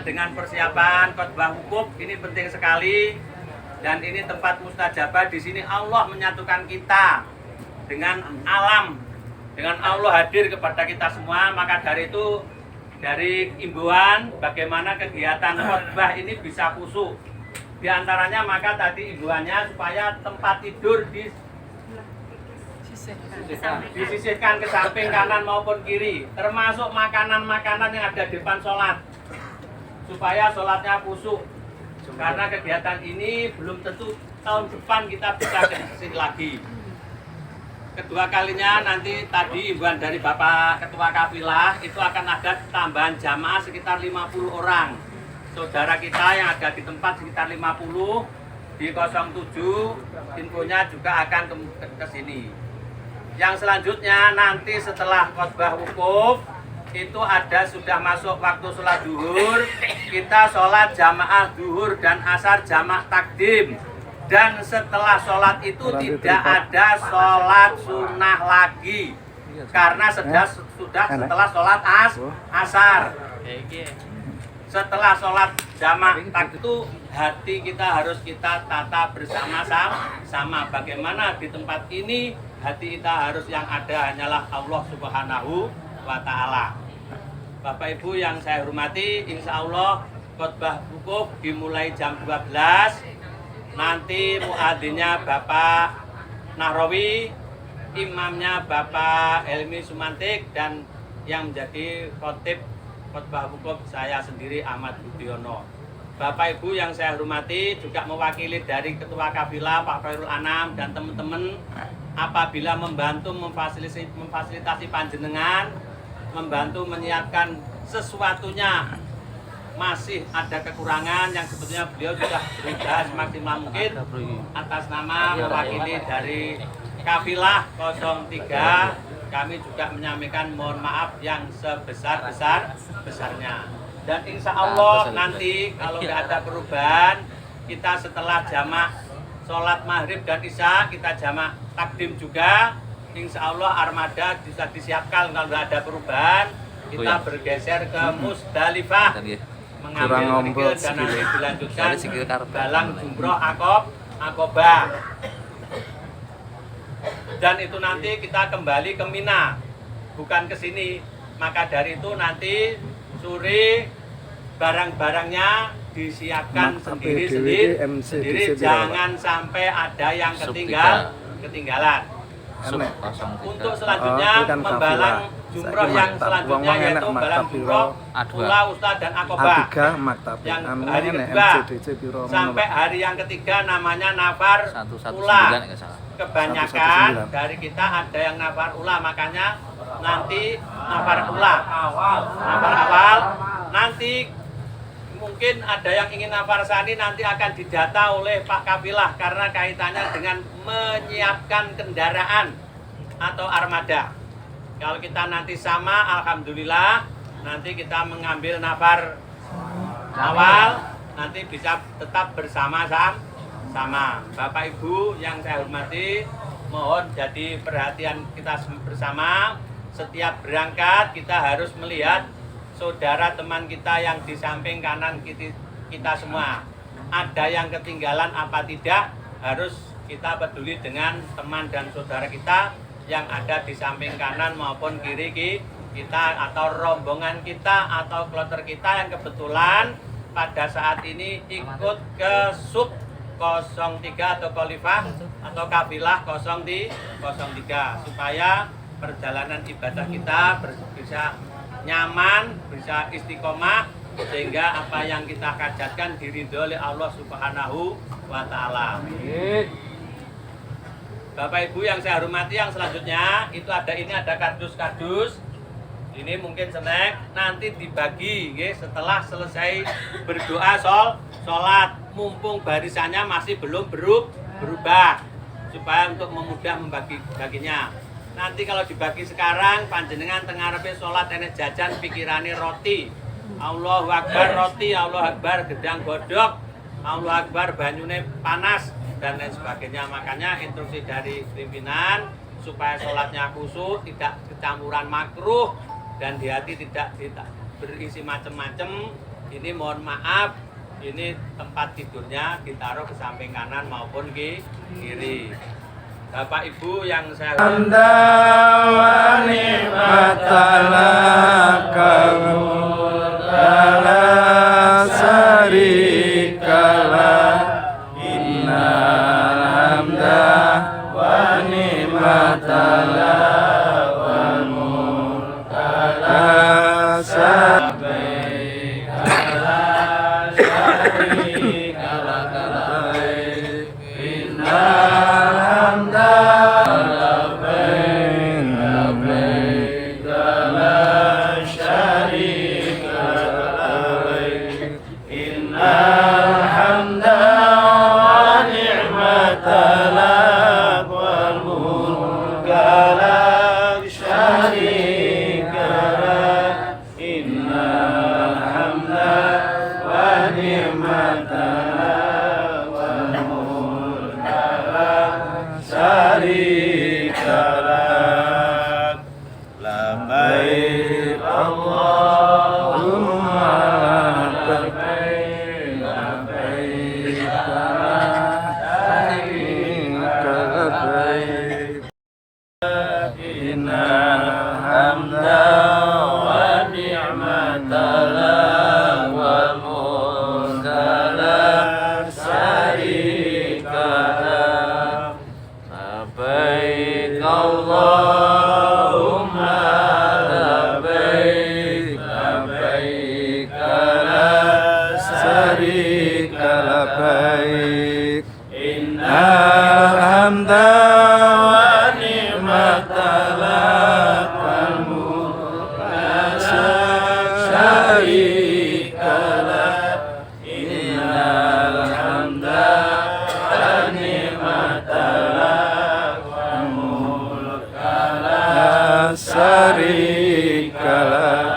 Dengan persiapan khotbah wukuf ini penting sekali, dan ini tempat mustajabah. Di sini Allah menyatukan kita dengan alam, dengan Allah hadir kepada kita semua. Maka dari itu, dari imbauan bagaimana kegiatan khotbah ini bisa khusyuk. Di antaranya maka tadi imbauannya supaya tempat tidur disisihkan ke samping kanan maupun kiri, termasuk makanan-makanan yang ada di depan sholat, supaya sholatnya khusyuk. Karena kegiatan ini belum tentu tahun depan kita bisa ke sini lagi. Kedua kalinya nanti tadi imbauan dari Bapak Ketua Kafilah itu akan ada tambahan jamaah sekitar 50 orang. Saudara kita yang ada di tempat sekitar 50 di 07, infonya juga akan ke sini. Yang selanjutnya nanti setelah khotbah wukuf itu ada sudah masuk waktu sholat duhur, kita sholat jamaah duhur dan asar jamaah takdim. Dan setelah sholat itu tidak ada sholat sunnah lagi, karena sudah setelah sholat asar. Setelah sholat jamaah takdim itu hati kita harus kita tata bersama-sama. Bagaimana di tempat ini hati kita harus yang ada hanyalah Allah Subhanahu wa Ta'ala. Bapak Ibu yang saya hormati, insya Allah khotbah wukuf dimulai jam 12. Nanti muadzinnya Bapak Nahrawi, imamnya Bapak Helmi Sumantik, dan yang menjadi khotib khotbah wukuf saya sendiri Ahmad Budiono. Bapak Ibu yang saya hormati, juga mewakili dari Ketua Kafilah Pak Khairul Anam dan teman-teman, apabila membantu memfasilitasi panjenengan, membantu menyiapkan sesuatunya masih ada kekurangan yang sebetulnya beliau sudah berusaha semaksimal mungkin atas nama mewakili dari Kafilah 03, kami juga menyampaikan mohon maaf yang sebesar-besarnya. Dan insya Allah nanti kalau tidak ada perubahan, kita setelah jamak sholat maghrib dan isya kita jamak takdim juga. Insya Allah armada bisa disiapkan. Kalau tidak ada perubahan, kita bergeser ke Musdalifah, mengambil kerikil dan nanti dilanjutkan dalam jumroh Aqobah. Dan itu nanti kita kembali ke Mina, bukan ke sini. Maka dari itu nanti sore barang-barangnya disiapkan sendiri-sendiri, jangan sampai ada yang ketinggalan. Untuk selanjutnya membalang jumroh yang selanjutnya yaitu balang jumroh Ula, Ustad dan Aqobah. Yang hari kedua sampai hari yang ketiga namanya nafar Ula. Kebanyakan dari kita ada yang nafar Ula, makanya nanti nafar Ula, nafar awal. Nanti mungkin ada yang ingin nafar sani, nanti akan didata oleh Pak Kafilah karena kaitannya dengan menyiapkan kendaraan atau armada. Kalau kita nanti sama, alhamdulillah nanti kita mengambil nafar awal, nanti bisa tetap bersama-sama. Bapak Ibu yang saya hormati, mohon jadi perhatian kita bersama. Setiap berangkat kita harus melihat saudara teman kita yang di samping kanan kita semua. Ada yang ketinggalan apa tidak, harus kita peduli dengan teman dan saudara kita yang ada di samping kanan maupun kiri kita, atau rombongan kita atau kloter kita yang kebetulan pada saat ini ikut ke sub 03 atau Khalifah atau Kafilah 03, supaya perjalanan ibadah kita bisa nyaman, bisa istiqomah, sehingga apa yang kita hajatkan diridhoi oleh Allah Subhanahu wa Ta'ala. Bapak Ibu yang saya hormati, yang selanjutnya itu ada kardus-kardus. Ini mungkin snack, nanti dibagi setelah selesai berdoa sholat, mumpung barisannya masih belum berubah, supaya untuk memudah baginya. Nanti kalau dibagi sekarang, panjenengan tengah ngarepe sholat enek jajan pikirane roti. Allahu Akbar roti, Allahu Akbar gedang godok, Allahu Akbar banyune panas, dan lain sebagainya. Makanya instruksi dari pimpinan supaya sholatnya khusyuk, tidak kecampuran makruh, dan di hati tidak berisi macam-macam. Ini mohon maaf, ini tempat tidurnya ditaruh ke samping kanan maupun ke kiri. Bapak Ibu yang saya Anda wa ni'matala la syarikala innal hamda wa ni'matala wal mulka la labbaik Allahumma labbaik labbaik labbaik innal hamda wa ni'mata lak wal mulka la syarika lak labbaik Allahumma labbaik labbaik la syarika labbaik innal hamda wa ni'mata lak wal mulka la syarika lak innal hamda wa ni'mata lak wal mulka la syarika lak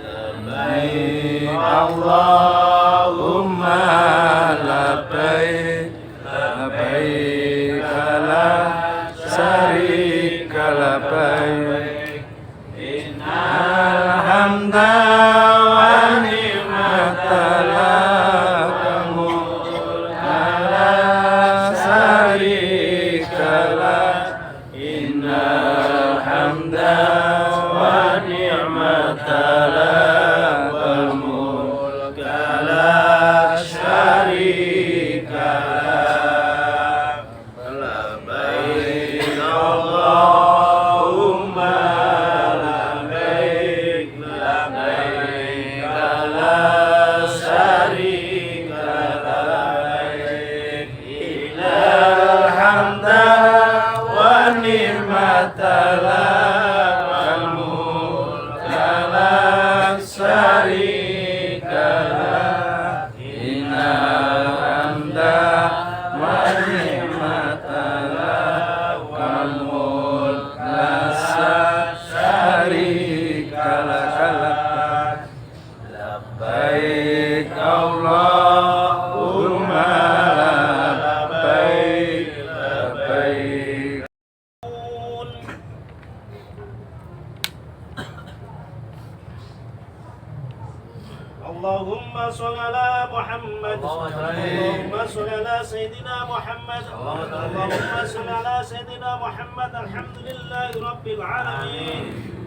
labbaik Allahumma labbaik labbaik la syarika labbaik innal hamda wa ni'mata lak wal mulka la syarika lak innal hamda wa ni'mata lak wal mulka la syarika lak labbaik Allahumma labbaik labbaik la syarika lak innal hamda wa ni'mata lak wal mulka la syarika lak innal hamda wa ni'mata lak wal mulka la syarika lak labbaik Allahumma labbaik labbaik اللهم صل على محمد اللهم صل على سيدنا محمد اللهم صل على سيدنا محمد الحمد لله رب العالمين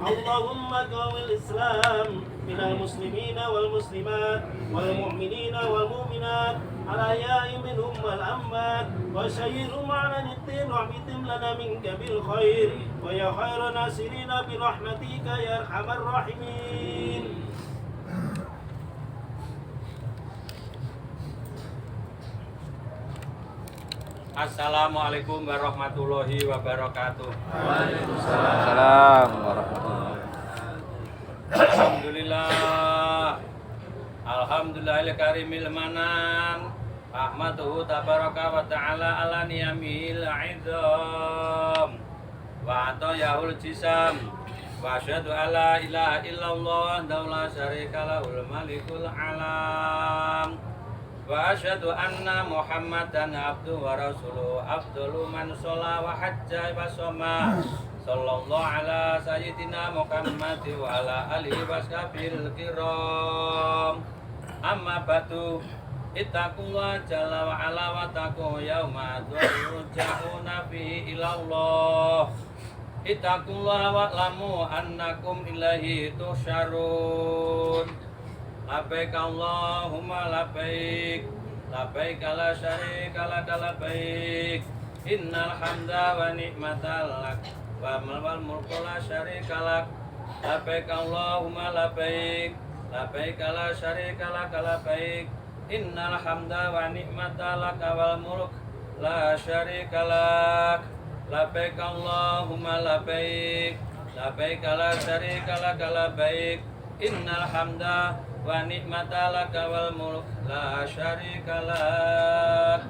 اللهم قوي الإسلام من المسلمين والمسلمات والمؤمنين والمؤمنات الأحياء منهم والأموات وشيرهم على الدين رحمتهم لنا منك بالخير ويا خير ناصرين برحمتك يا أرحم الراحمين. Assalamualaikum warahmatullahi wabarakatuh. Waalaikumsalam warahmatullahi Alhamdulillah. Alhamdulillahil karimil manan. Ahmaduhu tabaraka wa ta'ala ala niyamil izam wa atayahul jisam wa asyhadu alla ilaha illallah la syarika lahul malikul alam wa asyhadu anna Muhammadan abduhu wa rasuluhu afdalu man sholla wa hajja wa shoma sallallahu ala sayyidina Muhammad wa ala alihi wa sahbihi kiram. Amma ba'du, ittaqullah jalla wa ala wa taqu yauma turja'una fihi ilallah. Ittaqullah wa'lamu annakum ilaihi tusyarun. Labbaik Allahumma labbaik, labbaik la syarika lak labbaik. Innal hamda wa ni'mata lak wa wal mulku la syarika lak. Labbaik Allahumma labbaik, labbaik la syarika lak labbaik. Innal hamda wa ni'mata lak wal mulk la syarika lak. Labbaik Allahumma labbaik, labbaik la syarika lak labbaik. Innal hamda wa ni'mata lak wal mulk la syarika lak.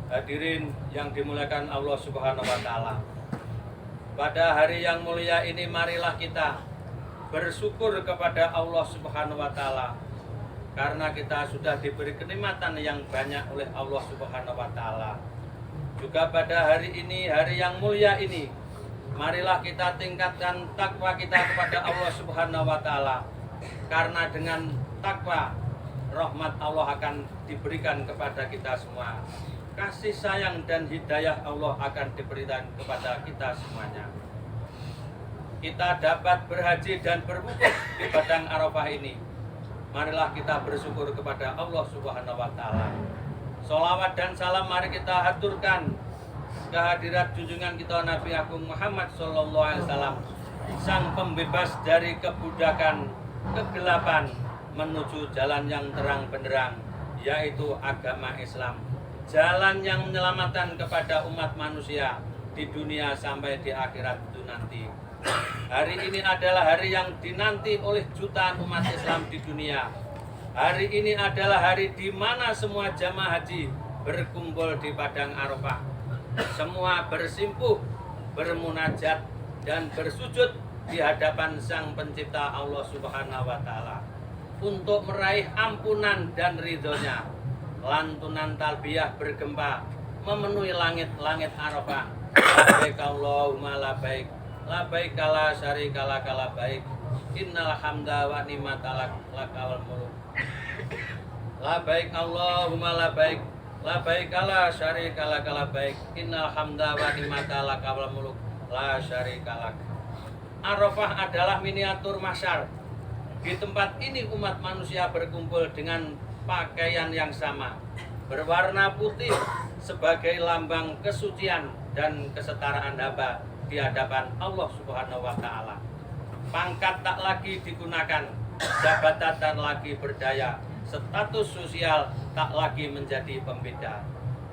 Hadirin yang dimuliakan Allah Subhanahu wa taala. Pada hari yang mulia ini marilah kita bersyukur kepada Allah Subhanahu wa taala karena kita sudah diberi kenikmatan yang banyak oleh Allah Subhanahu wa taala. Juga pada hari ini, hari yang mulia ini, marilah kita tingkatkan takwa kita kepada Allah Subhanahu wa taala. Karena dengan takwa, rahmat Allah akan diberikan kepada kita semua. Kasih sayang dan hidayah Allah akan diberikan kepada kita semuanya. Kita dapat berhaji dan berwukuf di Padang Arafah ini. Marilah kita bersyukur kepada Allah Subhanahu wa taala. Sholawat dan salam mari kita haturkan kehadirat junjungan kita Nabi Agung Muhammad sallallahu alaihi wasallam, sang pembebas dari kebudakan, kegelapan menuju jalan yang terang benderang, yaitu agama Islam. Jalan yang menyelamatkan kepada umat manusia di dunia sampai di akhirat itu nanti. Hari ini adalah hari yang dinanti oleh jutaan umat Islam di dunia. Hari ini adalah hari di mana semua jamaah haji berkumpul di Padang Arafah. Semua bersimpuh, bermunajat, dan bersujud di hadapan Sang Pencipta Allah Subhanahu wa taala untuk meraih ampunan dan ridhonya. Lantunan talbiyah bergema memenuhi langit-langit Arafah. Labbaik Allahumma labbaik, labbaik la syarika lak labbaik. Innal hamda wa ni'mata lak wal mulk. Labbaik Allahumma labbaik, labbaik la syarika lak labbaik. Innal hamda wa ni'mata lak wal mulk la syarika lak. Arafah adalah miniatur mahsyar. Di tempat ini umat manusia berkumpul dengan pakaian yang sama, berwarna putih sebagai lambang kesucian dan kesetaraan hamba di hadapan Allah Subhanahu wa taala. Pangkat tak lagi digunakan, jabatan tak lagi berdaya, status sosial tak lagi menjadi pembeda.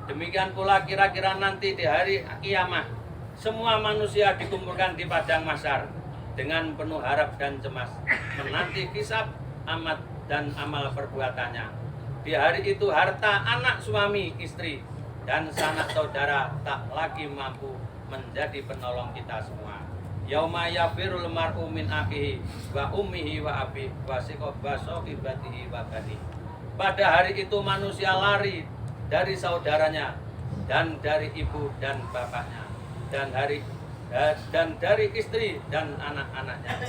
Demikian pula kira-kira nanti di hari kiamat, semua manusia dikumpulkan di padang mahsyar dengan penuh harap dan cemas menanti hisab, amat dan amal perbuatannya. Di hari itu harta anak suami istri dan sanak saudara tak lagi mampu menjadi penolong kita semua. Yauma yafirul mar'u min akhihi wa ummihi wa abihi wa sahibatihi wa bani. Pada hari itu manusia lari dari saudaranya dan dari ibu dan bapaknya dan dari istri dan anak-anaknya.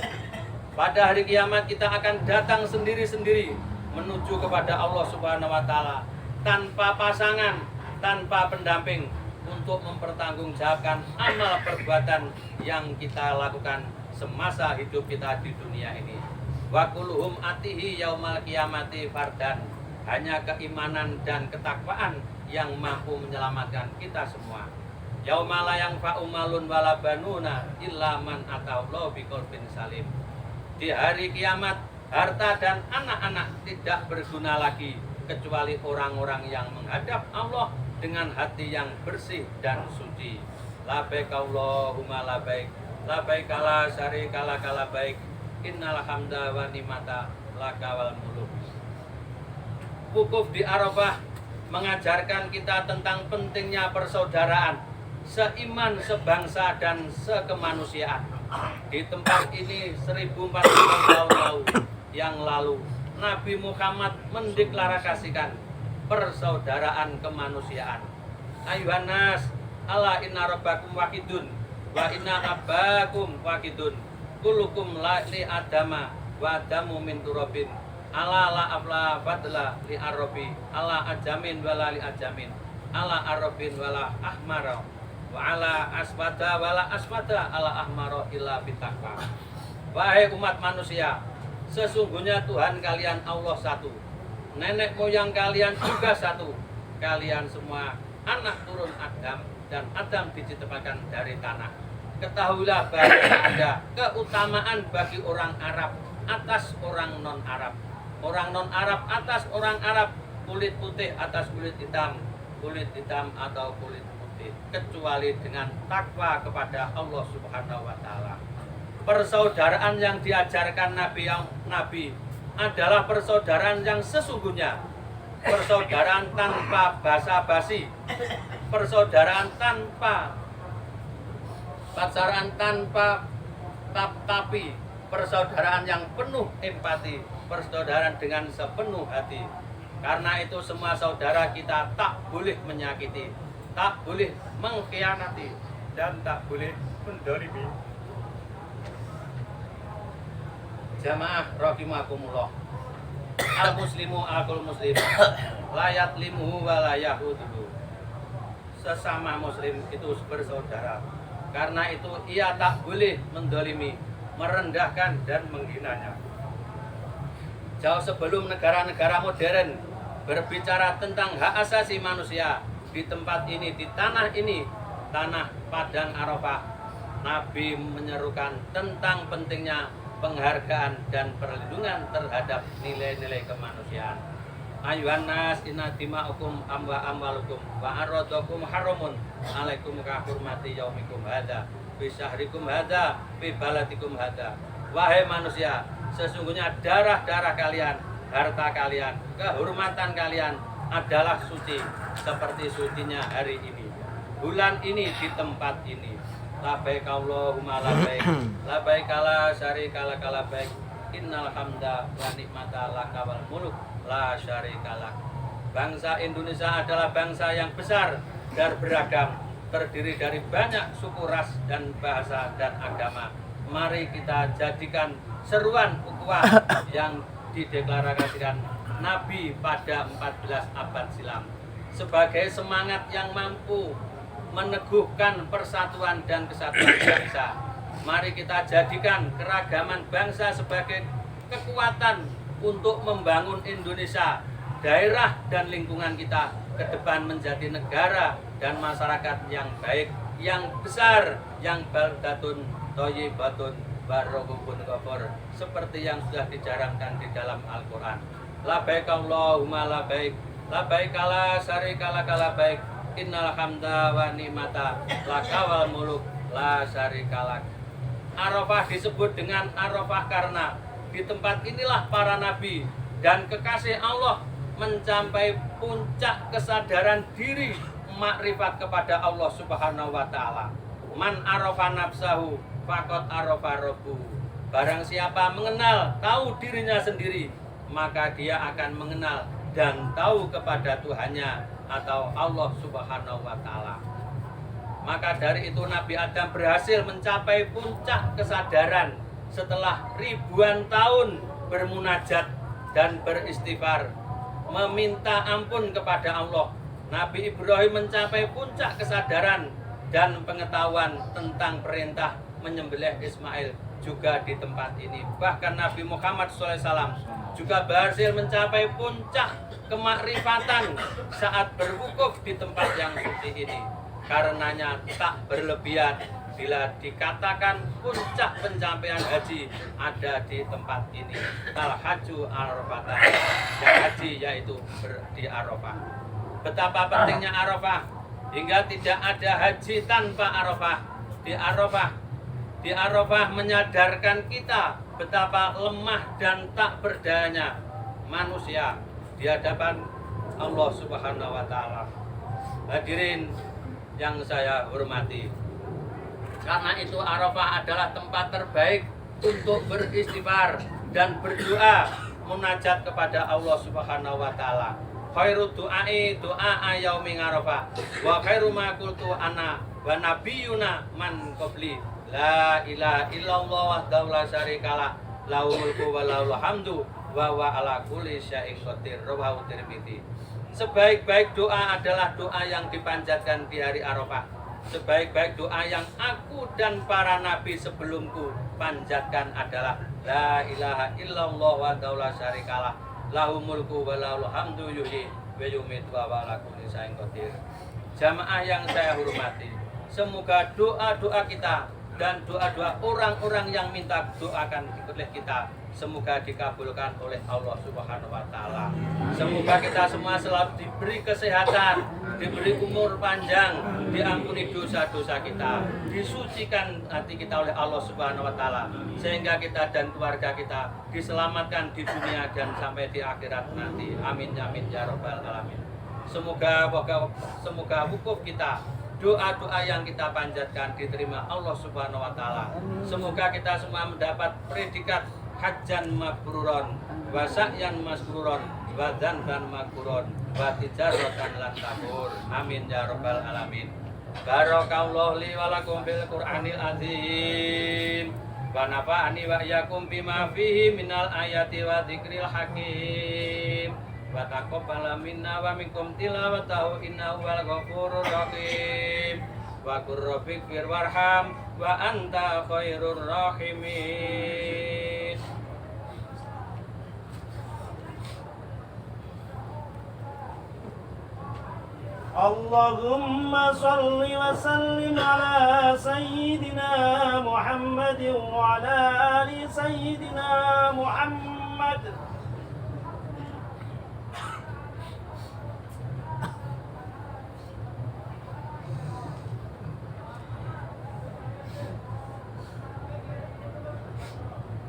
Pada hari kiamat kita akan datang sendiri-sendiri menuju kepada Allah Subhanahu wa taala tanpa pasangan, tanpa pendamping untuk mempertanggungjawabkan amal perbuatan yang kita lakukan semasa hidup kita di dunia ini. Wa kulluhum atihi yaumal qiyamati fardan. Hanya keimanan dan ketakwaan yang mampu menyelamatkan kita semua. Yauma la yanfa'u malun wala banuna illa man atallaha biqalbin salim. Di hari kiamat, harta dan anak-anak tidak berguna lagi kecuali orang-orang yang menghadap Allah dengan hati yang bersih dan suci. Labbaik Allahumma labbaik, labbaik la syarika lak labbaik. Innal hamda wa ni'mata lak wal mulk. Wukuf di Arafah mengajarkan kita tentang pentingnya persaudaraan, seiman, sebangsa dan sekemanusiaan. Di tempat ini 1400 tahun yang lalu Nabi Muhammad mendeklarasikan persaudaraan kemanusiaan. Ayuhan nas, ala inna rabbakum wahidun wa inna abbakum wahidun. Kullukum li adama wa damu min turabin ala la afla fadla li arabi ala ajamin wala li ajamin ala arabin wala ahmara wa ala aswada wala aswada ala ahmara illa bitaqwa. Wahai umat manusia, sesungguhnya Tuhan kalian Allah satu, nenek moyang kalian juga satu, kalian semua anak turun Adam, dan Adam diciptakan dari tanah. Ketahuilah bahwa ada keutamaan bagi orang Arab atas orang non-Arab, orang non-Arab atas orang Arab, kulit putih atas kulit hitam atau kulit putih, kecuali dengan takwa kepada Allah Subhanahu wa taala. Persaudaraan yang diajarkan Nabi adalah persaudaraan yang sesungguhnya, persaudaraan tanpa basa-basi, persaudaraan tanpa pacaran tanpa tapi, persaudaraan yang penuh empati, persaudaraan dengan sepenuh hati. Karena itu semua saudara kita tak boleh menyakiti, tak boleh mengkhianati, dan tak boleh mendolimi. Jamaah rahimakumullah. Al muslimu akul muslim, layat limuhu wa layahuduhu. Sesama muslim itu bersaudara. Karena itu ia tak boleh mendolimi, merendahkan dan menghinanya. Jauh sebelum negara-negara modern berbicara tentang hak asasi manusia di tempat ini, di tanah ini, tanah Padang Arafah, Nabi menyerukan tentang pentingnya penghargaan dan perlindungan terhadap nilai-nilai kemanusiaan. Ayuhan nas inna dima'ukum amwalukum wa aradakum haramun alaikum ka hurmati yaumikum hadza fi syahrikum hadza fi baladikum hadza. Wahai manusia, sesungguhnya darah-darah kalian, harta kalian, kehormatan kalian adalah suci seperti sucinya hari ini, bulan ini, di tempat ini. Labaik Allahumma labaik, labaik la syarika lak labaik, innal hamda wa ni'mata laka wal mulk la syarika lak. Bangsa Indonesia adalah bangsa yang besar dan beragam, terdiri dari banyak suku, ras, dan bahasa dan agama. Mari kita jadikan seruan ukhuwah yang dideklarasikan Nabi pada 14 abad silam sebagai semangat yang mampu meneguhkan persatuan dan kesatuan bangsa. Mari kita jadikan keragaman bangsa sebagai kekuatan untuk membangun Indonesia, daerah dan lingkungan kita ke depan menjadi negara dan masyarakat yang baik, yang besar, yang baldatun thayyibatun barakatun ghafur, seperti yang sudah dijarangkan di dalam Al-Qur'an. Labaik Allahumma labaik, labaik la syarika lak labaik, innal hamda wa ni'mata laka wal muluk la syarika lak. Arafah disebut dengan Arafah karena di tempat inilah para nabi dan kekasih Allah mencapai puncak kesadaran diri, makrifat kepada Allah Subhanahu wa taala. Man arafa nafsahu faqad arafa rabbuhu. Barang siapa mengenal, tahu dirinya sendiri, maka dia akan mengenal dan tahu kepada Tuhannya atau Allah Subhanahu wa taala. Maka dari itu Nabi Adam berhasil mencapai puncak kesadaran setelah ribuan tahun bermunajat dan beristighfar, meminta ampun kepada Allah. Nabi Ibrahim mencapai puncak kesadaran dan pengetahuan tentang perintah menyembelih Ismail juga di tempat ini. Bahkan Nabi Muhammad SAW juga berhasil mencapai puncak kemakrifatan saat berwukuf di tempat yang suci ini. Karenanya tak berlebihan bila dikatakan puncak pencapaian haji ada di tempat ini. Al-Hajju Arafah, yang haji yaitu di Arafah. Betapa pentingnya Arafah hingga tidak ada haji tanpa Arafah. Di Arafah menyadarkan kita betapa lemah dan tak berdayanya manusia di hadapan Allah Subhanahu wa taala. Hadirin yang saya hormati, karena itu Arafah adalah tempat terbaik untuk beristighfar dan berdoa munajat kepada Allah Subhanahu wa taala. Khairu du'ai du'a yaumi Arafah wa khairu ma qultu ana wa nabiyyuna man qabli la ilaha illallah wahdahu la syarikalah Lahul mulku wa lahul hamdu wa huwa ala kulli syai'in qadir. Rawahu Tirmidzi. Sebaik-baik doa adalah doa yang dipanjatkan di hari Arafah. Sebaik-baik doa yang aku dan para nabi sebelumku panjatkan adalah la ilaha illallah wa la syarikalah lahul mulku wa lahul hamdu yuhyi wa yumiitu wa huwa ala kulli syai'in qadir. Jamaah yang saya hormati, semoga doa-doa kita dan doa-doa orang-orang yang minta doakan oleh kita semoga dikabulkan oleh Allah Subhanahu wa taala. Semoga kita semua selalu diberi kesehatan, diberi umur panjang, diampuni dosa-dosa kita, disucikan hati kita oleh Allah Subhanahu wa taala sehingga kita dan keluarga kita diselamatkan di dunia dan sampai di akhirat nanti. Amin amin ya rabbal alamin. Semoga wukuf kita, doa-doa yang kita panjatkan diterima Allah Subhanahu wa taala. Semoga kita semua mendapat predikat hajjan mabruron, wa sa'yan masruron, wa dzanban maghfuron, wa tijaratan lan tabur. Amin ya rabbal alamin. Barakallahu li wa lakum bil Qur'anil azim. Wa nafa'ani wa iyyakum bima fihi minal ayati wa dzikril hakim. Wa taqabbal minna wa minkum tilawatahu innahu wal ghafurur rahim. Wa qur rabbighfir warham wa anta khairur rahimin. Allahumma salli wa sallim ala sayyidina Muhammad wa ala ali sayyidina Muhammad.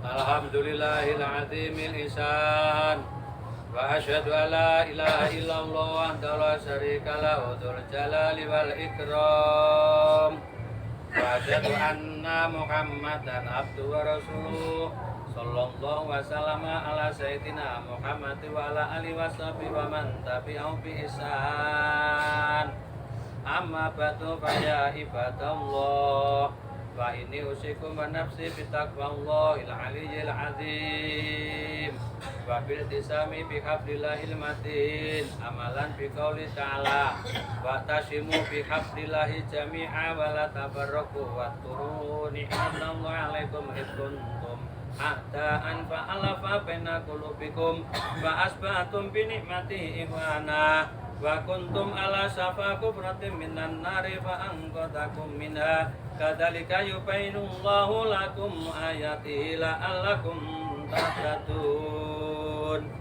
Alhamdulillahil azimil ihsan. Wa asyhadu an la ilaha illallah wahdahu la syarika lahu dzul jalali wal ikram. Wa asyhadu anna Muhammadan abduhu wa rasuluh. Sallallahu wa sallama ala sayyidina Muhammad wa ala alihi washabihi wa man tabi'ahu bi ihsan. Amma ba'du fa ya ibadallah. Wa inni usikum wa nafsi bitaqwallahil aliyyil azim. Wa bil tisami bi hablillahil matin amalan bi qouli ta'ala wa tashimu bi hablillahi jami'a wa la tafarraqu wa turu ni'matallahi 'alaikum id kuntum a'da'an fa'alafa baina qulubikum fa asbahtum bi ni'matihi ikhwana wa kuntum ala safa kubratin minan nari fa anqadhakum minha kadzalika yubayyinullahu lakum ayatihi la'allakum tahtadun.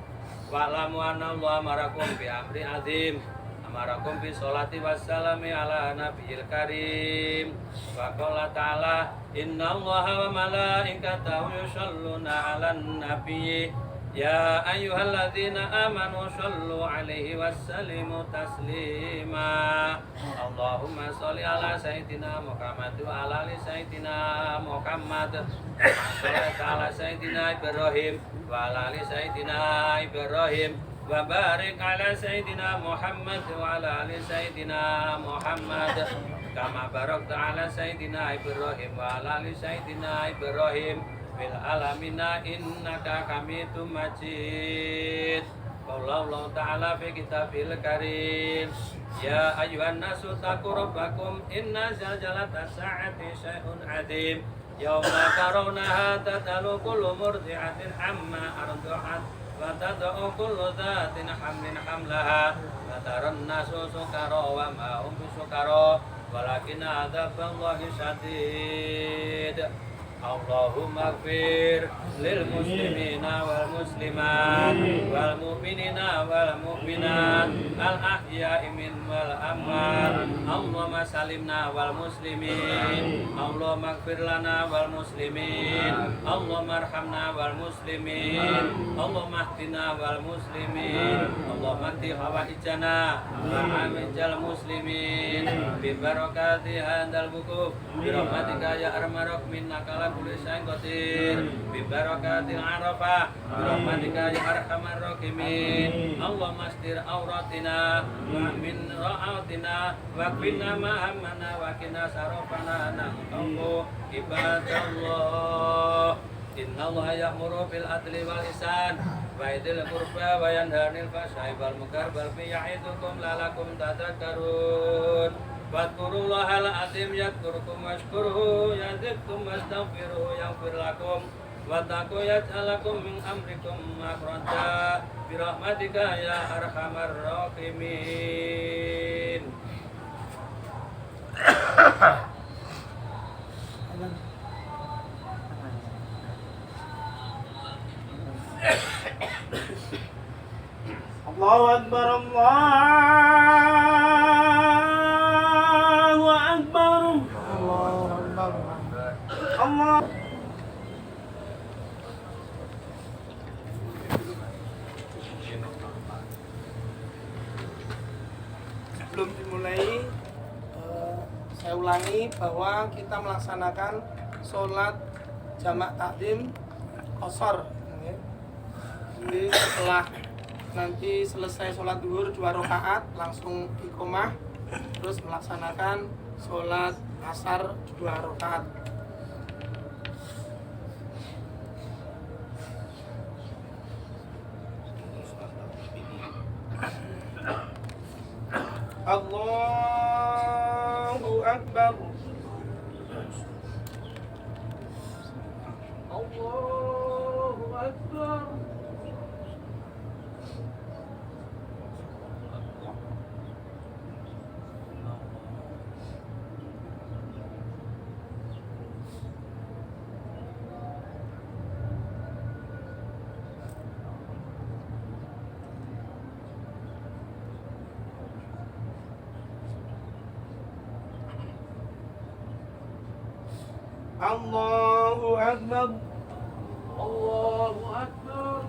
Wa'lamu anna Allah amarakum bi amri azim, amarakum bi sholati wassalami ala nabiyil karim. Wa qala ta'ala innallaha wa malaikatahu yusholluna 'alan nabiyyi ya ayyuhalladzina amanu shollu 'alaihi wassallimu taslima. Allahumma sholli ala sayyidina Muhammad wa ala ali sayyidina Muhammad. Sholli ala sayyidina Ibrahim wa ala ali sayyidina Ibrahim. Wa barik ala sayyidina Muhammad wa ala ali sayyidina Muhammad. Kama barakta ala sayyidina Ibrahim wa ala ali sayyidina Ibrahim fil alamina innaka hamidum majid. Wallahu ta'ala fi kitabil karim. Ya ayyuhan nasu taqu rabbakum inna zalzalata sa'ati syai'un 'adzim. Yauma tarawnaha tad'alu kullu murdi'atin amma arda'at wa tad'u kullu dhatin hamlin hamlaha wa taran nasu sukara wa ma hum bisukara walakin adzaballahi syadid. Allahumma ighfir lil muslimina wal muslimat wal mu'minina wal mu'minat al ahya'i min wal amwat. Allahumma salimna wal muslimin. Allahumma ighfir lana wal muslimin. Allahumma arhamna wal muslimin. Allahumma hdina wal muslimin. Allahumma hdih hawaijana wa amijal muslimin bi barakati hadzal wukuf bi rahmatika ya arhamar rahimin kulli syai'in qadir bi barakatil arafah bi rahmatika ya arhamar rahimin. Allahumma astir auratina wa min ra'atina wa qina ma hammana wa qina sarafana naqulu ibadallah. Innallaha ya'muru bil adli wal ihsan wa dzil qurba wa yanha 'anil fahsya'i wal munkar wal baghi ya'idukum la'allakum tadhakkarun. Wadhkurullaha al-'azim yadhkurkum washkuruhu yazidkum wastaghfiruhu yaghfir lakum wattaqu yaj'al lakum min amrikum makhraja bi rahmatika ya arhamar rahimin. Allahu Akbar, Allahu Akbar, Allah. Sebelum dimulai, saya ulangi bahwa kita melaksanakan sholat jamak takdim qashar. Jadi setelah nanti selesai sholat duhur 2 rakaat langsung iqomah, terus melaksanakan sholat asar 2 rakaat. Allahu Akbar, Allahu Akbar. Allahu Akbar, Allahu Akbar.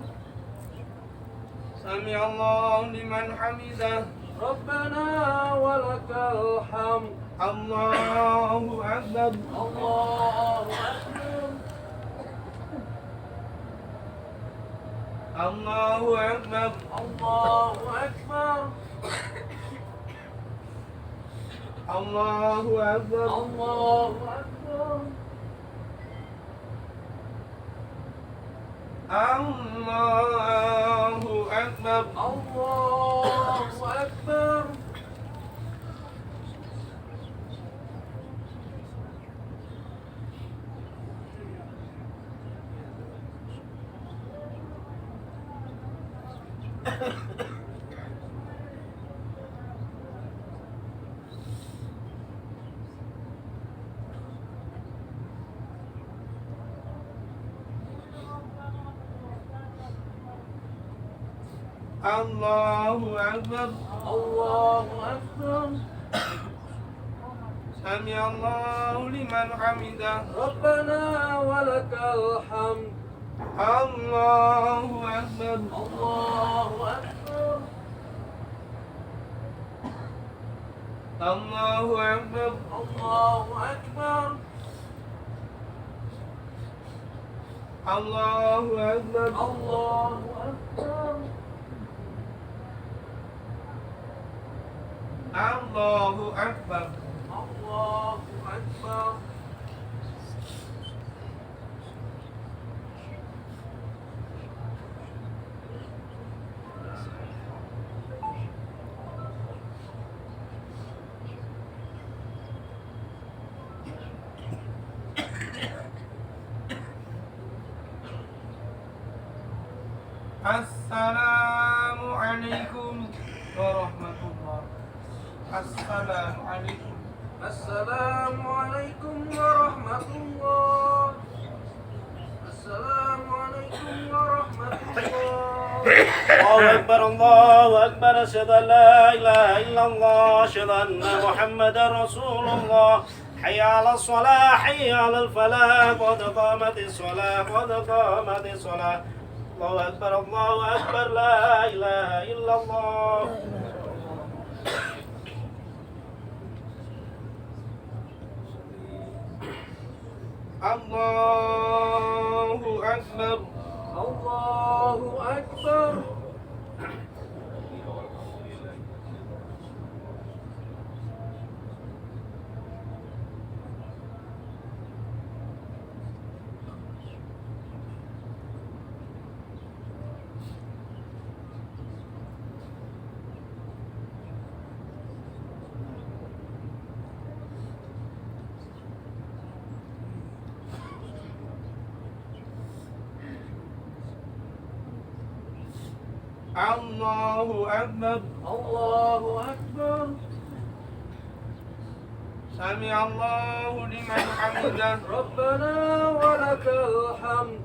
Sami Allahu liman hamidah, Rabbana walakal hamd. Allahu Akbar, Allahu Akbar. Allahu Akbar, Allahu Akbar. Allahu Akbar, Allahu Akbar. Allahu Akbar, Allahu Akbar. Allahu Akbar, Allahu Akbar. Sami Allahu liman hamidah, Rabbana walakal hamd. Allahu Akbar, Allahu Akbar. Allahu Akbar, Allahu Akbar. Allahu Akbar, Allahu Akbar. Allahu Akbar, Allahu Akbar. Assalamualaikum warahmatullahi wabarakatuh. Assalamualaikum. Assalamualaikum warahmatullahi. Assalamualaikum warahmatullahi. Allahu Akbar, Allahu Akbar. Asyhadu an la ilaha illallah, asyhadu anna Muhammadar Rasulullah. Hayya 'alas shalah, hayya 'alal falah, qad qamatis shalah, qad qamatis shalah. Allahu Akbar, Allahu Akbar, la ilaha illallah. Allahu Akbar, Allahu Akbar. الله أكبر الله أكبر سمع الله لمن حمده ربنا ولك الحمد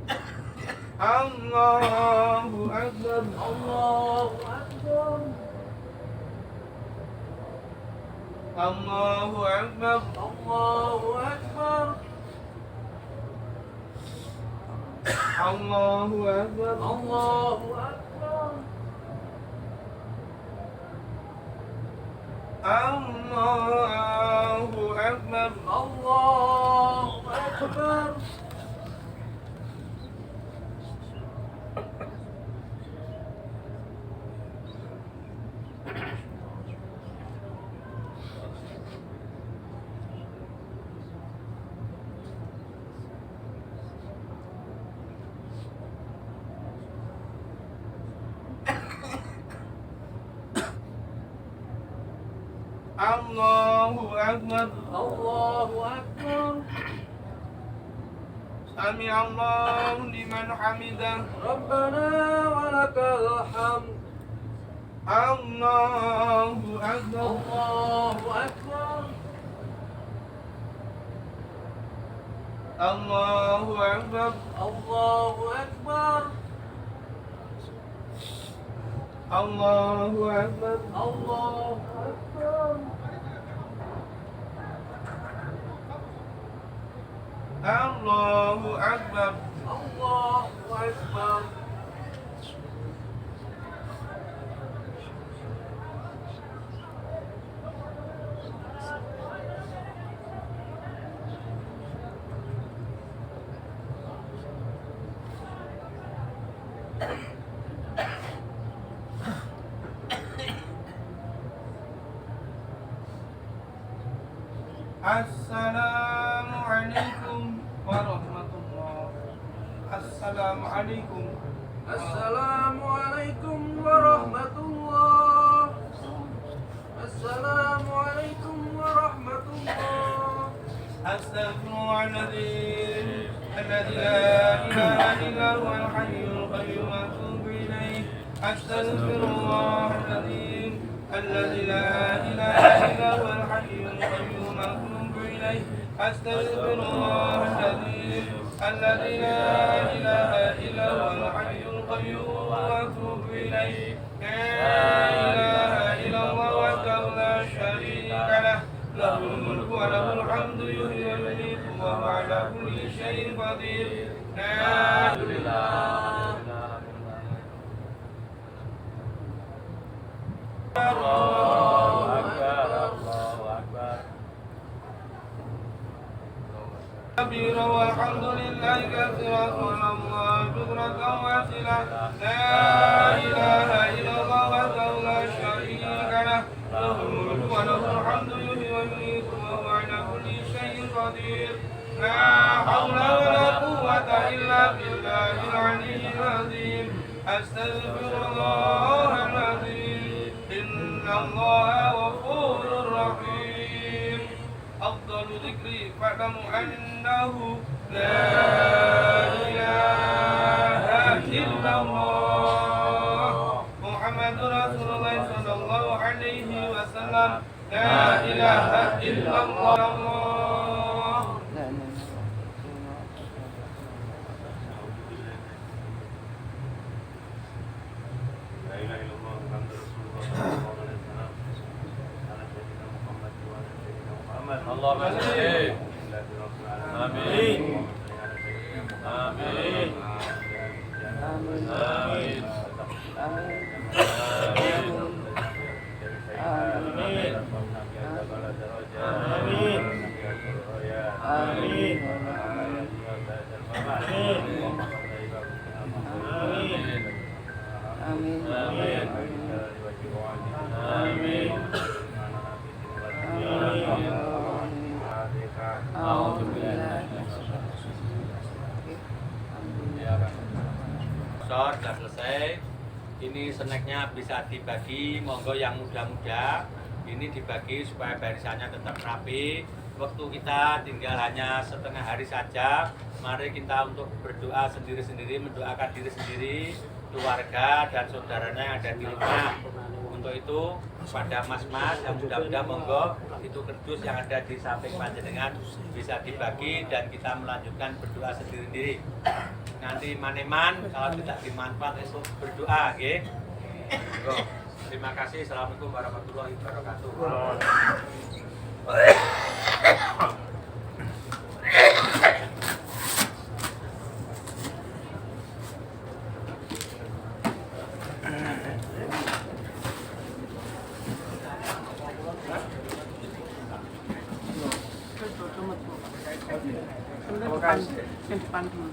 الله أكبر الله أكبر الله أكبر الله أكبر الله أكبر الله أكبر الله أكبر الله أكبر الله أكبر الله أكبر سمع الله لمن حمده ربنا ولك الحمد الله أكبر الله أكبر الله أكبر الله أكبر الله أكبر الله أكبر الله أكبر الله أكبر السلام عليكم ورحمة الله السلام عليكم السلام عليكم ورحمة الله السلام عليكم ورحمة الله أستغفر الله الذي لا إله إلا هو الحي القيوم وأتوب إليه أستغفر الله الذي لا إله إلا هو الحي القيوم وأتوب إليه أستغفر الله الذي لا إله إلا هو الحي القيوم وأتوب إليه لا إله إلا الله وحده لا شريك له له الملك وله الحمد يحيي ويميت وهو على كل شيء قدير لا إله كبيرا والحمد لله كثيرا والله بكرة واسلا لا إله إلا الله وحده لا شريك له له الملك وله الحمد يحيي ويميت وهو على كل شيء قدير لا حول ولا قوة إلا بالله العلي العظيم أستغفر الله العظيم إن الله غفور رحيم أفضل ذكري فاعلموا أنه لا إله إلا الله محمد رسول الله صلى الله عليه وسلم لا إله إلا الله Allahumma salli. Amin. Amin. Amin. Sudah selesai. Ini snacknya bisa dibagi, monggo yang muda-muda ini dibagi supaya barisannya tetap rapi. waktu kita tinggal hanya setengah hari saja. Mari kita untuk berdoa sendiri-sendiri, mendoakan diri sendiri, keluarga dan saudaranya yang ada di rumah. Untuk itu pada mas-mas yang muda-muda monggo itu kerdus yang ada di samping panjenengan bisa dibagi dan kita melanjutkan berdoa sendiri-sendiri. Nanti maneman kalau tidak dimanfaat itu berdoa, oke? Terima kasih. Assalamualaikum warahmatullahi wabarakatuh. Yang depan dulu.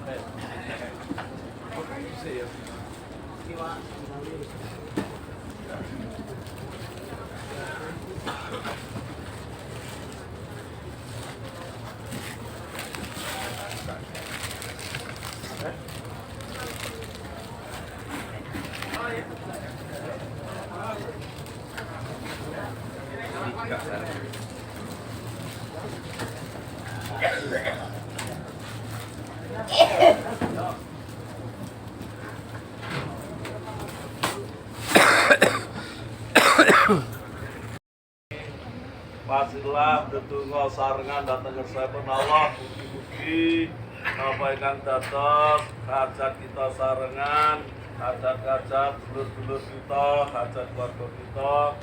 Pasilah detunggal sarengan datang kersapun Allah mugi napa ingkang dados hajat kita sarengan, hajat-hajat dulur-dulur kita, hajat keluarga kita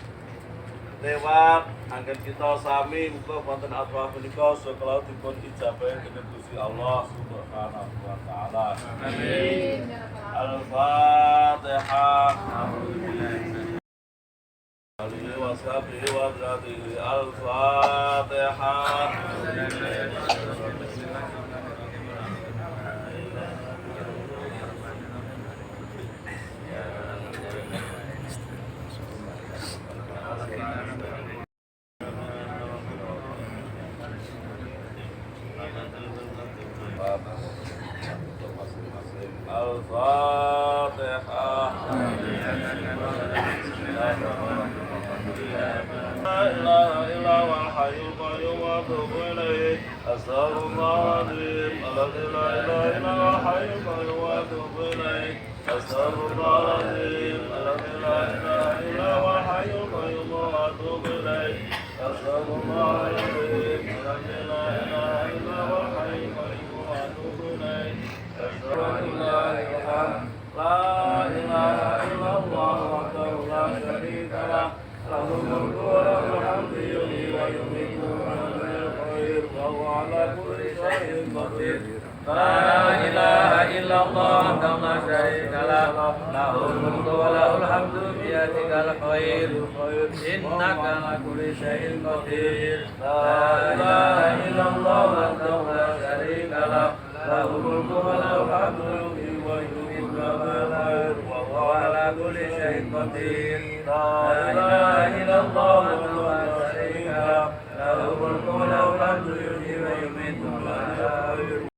lewat anggen kita sami muga wonten atwa menika sakala dipun ijabah dening Gusti Allah Subhanahu wa taala. Amin. Al-Fatihah. alihi washabihi wa zatihi al-fatihah. Al-Fatihah. La ilaha illa huwal hayyul qayyum wa atubu ilaih. Astaghfirullahaladzim. La ilaha illa huwal hayyul qayyum wa atubu ilaih. Astaghfirullahaladzim. La ilaha illa huwal hayyul qayyum wa atubu ilaih. Astaghfirullahaladzim. La ilaha illa huwal hayyul qayyum wa atubu ilaih. La ilaha illallah wahdahu la syarika lah. Lahul mulku wa lahul hamdu yuhyi wa yumiitu wa huwal khair wa huwa ala kulli syai'in qadir. La ilaha illallah wahdahu la syarika lah. Lahul mulku wa lahul hamdu biyadikal khair. Innaka ala kulli syai'in qadir. La ilaha illallah wahdahu la syarika lah. Lahul mulku wa lahul hamdu yuhyi wa yumiitu wa huwal khair wa huwa ala kulli syai'in qadir. La ilaha illallah